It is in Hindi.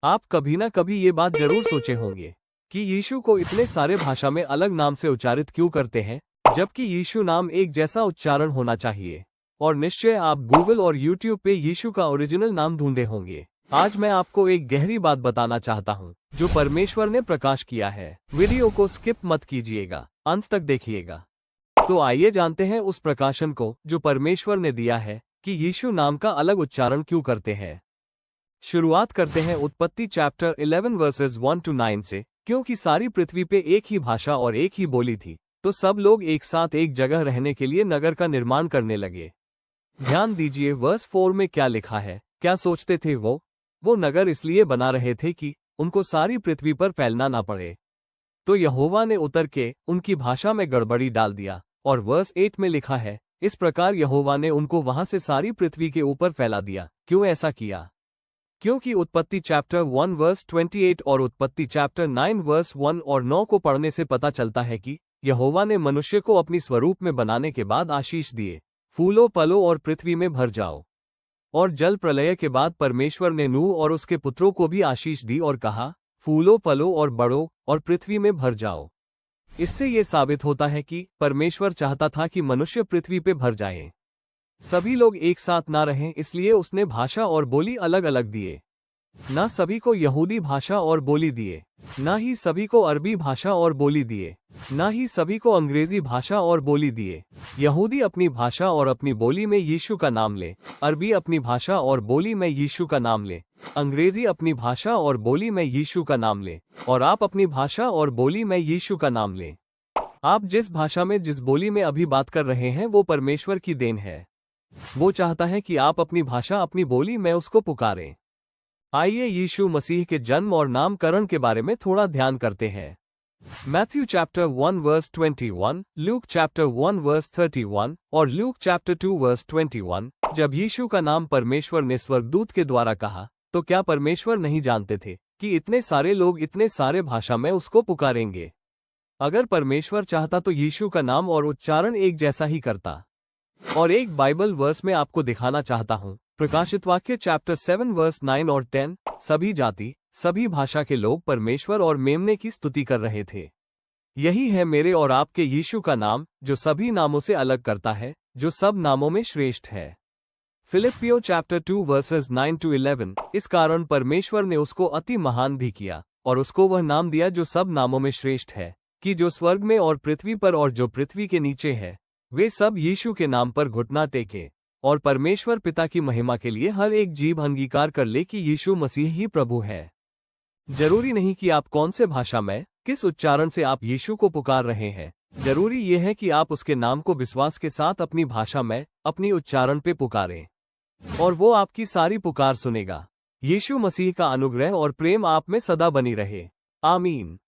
आप कभी ना कभी ये बात जरूर सोचे होंगे कि यीशु को इतने सारे भाषा में अलग नाम से उच्चारित क्यों करते हैं, जबकि यीशु नाम एक जैसा उच्चारण होना चाहिए। और निश्चय आप गूगल और यूट्यूब पे यीशु का ओरिजिनल नाम ढूंढे होंगे। आज मैं आपको एक गहरी बात बताना चाहता हूँ जो परमेश्वर ने प्रकाश किया है। वीडियो को स्किप मत कीजिएगा, अंत तक देखिएगा। तो आइए जानते हैं उस प्रकाशन को जो परमेश्वर ने दिया है कि यीशु नाम का अलग उच्चारण क्यों करते हैं। शुरुआत करते हैं उत्पत्ति चैप्टर 11 वर्सेस 1 to 9 से। क्योंकि सारी पृथ्वी पे एक ही भाषा और एक ही बोली थी, तो सब लोग एक साथ एक जगह रहने के लिए नगर का निर्माण करने लगे। ध्यान दीजिए वर्स 4 में क्या लिखा है। क्या सोचते थे वो नगर इसलिए बना रहे थे कि उनको सारी पृथ्वी पर फैलना ना पड़े। तो यहोवा ने उतर के उनकी भाषा में गड़बड़ी डाल दिया। और वर्स 8 में लिखा है, इस प्रकार यहोवा ने उनको वहां से सारी पृथ्वी के ऊपर फैला दिया। क्यों ऐसा किया? क्योंकि उत्पत्ति चैप्टर 1 वर्स 28 और उत्पत्ति चैप्टर 9 वर्स 1 और 9 को पढ़ने से पता चलता है कि यहोवा ने मनुष्य को अपनी स्वरूप में बनाने के बाद आशीष दिए, फूलो फलो और पृथ्वी में भर जाओ। और जल प्रलय के बाद परमेश्वर ने नूह और उसके पुत्रों को भी आशीष दी और कहा, फूलो फलो और बढ़ो और पृथ्वी में भर जाओ। इससे ये साबित होता है कि परमेश्वर चाहता था कि मनुष्य पृथ्वी पे भर जाए। सभी लोग एक साथ ना रहें, इसलिए उसने भाषा और बोली अलग अलग दिए। ना सभी को यहूदी भाषा और बोली दिए, ना ही सभी को अरबी भाषा और बोली दिए, ना ही सभी को अंग्रेजी भाषा और बोली दिए। यहूदी अपनी भाषा और अपनी बोली में यीशु का नाम ले, अरबी अपनी भाषा और बोली में यीशु का नाम ले, अंग्रेजी अपनी भाषा और बोली में यीशु का नाम ले, और आप अपनी भाषा और बोली में यीशु का नाम ले। आप जिस भाषा में जिस बोली में अभी बात कर रहे हैं वो परमेश्वर की देन है। वो चाहता है कि आप अपनी भाषा अपनी बोली में उसको पुकारें। आइए यीशु मसीह के जन्म और नामकरण के बारे में थोड़ा ध्यान करते हैं। Matthew chapter 1 verse 21, Luke chapter 1 verse 31 और लूक चैप्टर 2 वर्स 21। जब यीशु का नाम परमेश्वर ने स्वर्गदूत के द्वारा कहा, तो क्या परमेश्वर नहीं जानते थे कि इतने सारे लोग इतने सारे भाषा में उसको पुकारेंगे? अगर परमेश्वर चाहता तो यीशु का नाम और उच्चारण एक जैसा ही करता। और एक बाइबल वर्स में आपको दिखाना चाहता हूँ। प्रकाशित वाक्य चैप्टर 7 वर्स 9 और 10। सभी जाति सभी भाषा के लोग परमेश्वर और मेमने की स्तुति कर रहे थे। यही है मेरे और आपके यीशु का नाम, जो सभी नामों से अलग करता है, जो सब नामों में श्रेष्ठ है। फिलिपियो चैप्टर 2 वर्सेस 9 to 11। इस कारण परमेश्वर ने उसको अति महान भी किया और उसको वह नाम दिया जो सब नामों में श्रेष्ठ है, कि जो स्वर्ग में और पृथ्वी पर और जो पृथ्वी के नीचे है, वे सब यीशु के नाम पर घुटना टेके। और परमेश्वर पिता की महिमा के लिए हर एक जीव अंगीकार कर ले कि यीशु मसीह ही प्रभु है। जरूरी नहीं कि आप कौन से भाषा में किस उच्चारण से आप यीशु को पुकार रहे हैं। जरूरी यह है कि आप उसके नाम को विश्वास के साथ अपनी भाषा में अपनी उच्चारण पे पुकारें, और वो आपकी सारी पुकार सुनेगा। यीशु मसीह का अनुग्रह और प्रेम आप में सदा बनी रहे। आमीन।